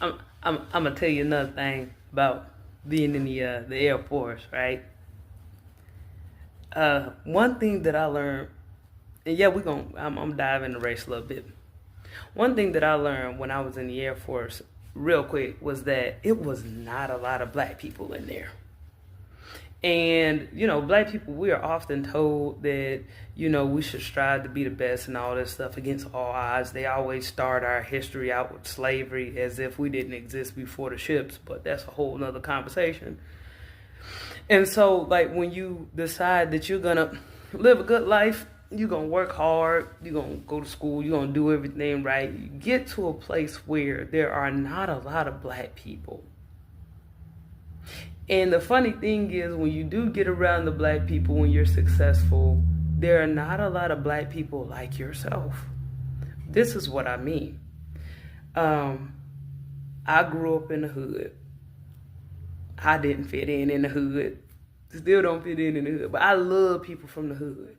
I'm gonna tell you another thing about being in the Air Force, right? One thing that I learned, and yeah, I'm diving the race a little bit. One thing that I learned when I was in the Air Force, real quick, was that it was not a lot of black people in there. And, black people, we are often told that, we should strive to be the best and all this stuff against all odds. They always start our history out with slavery as if we didn't exist before the ships, but that's a whole nother conversation. And so, like, when you decide that you're gonna live a good life, you're gonna work hard, you're gonna go to school, you're gonna do everything right, you get to a place where there are not a lot of black people. And the funny thing is, when you do get around the black people when you're successful, there are not a lot of black people like yourself. This is what I mean. Um, I grew up in the hood. I didn't fit in the hood. Still don't fit in the hood. But I love people from the hood.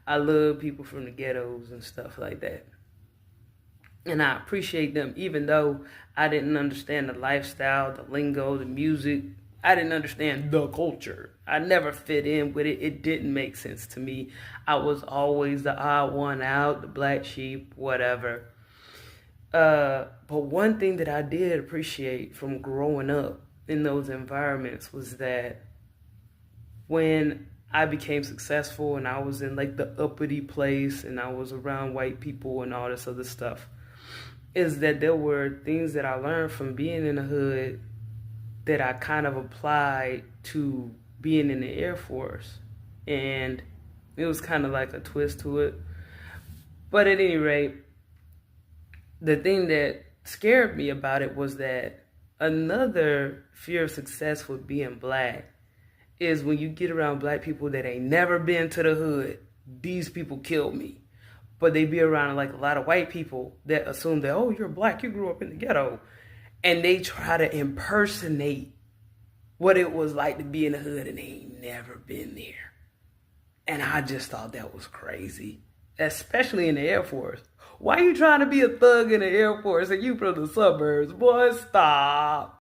I love people from the ghettos and stuff like that. And I appreciate them, even though I didn't understand the lifestyle, the lingo, the music. I didn't understand the culture. I never fit in with it. It didn't make sense to me. I was always the odd one out, the black sheep, whatever. But one thing that I did appreciate from growing up in those environments was that when I became successful and I was in like the uppity place and I was around white people and all this other stuff, is that there were things that I learned from being in the hood that I kind of applied to being in the Air Force. And it was kind of like a twist to it. But at any rate, the thing that scared me about it was that another fear of success with being black is when you get around black people that ain't never been to the hood. These people kill me. But they be around like a lot of white people that assume that, oh, you're black, you grew up in the ghetto. And they try to impersonate what it was like to be in the hood and they ain't never been there. And I just thought that was crazy, especially in the Air Force. Why you trying to be a thug in the Air Force and you from the suburbs? Boy, stop.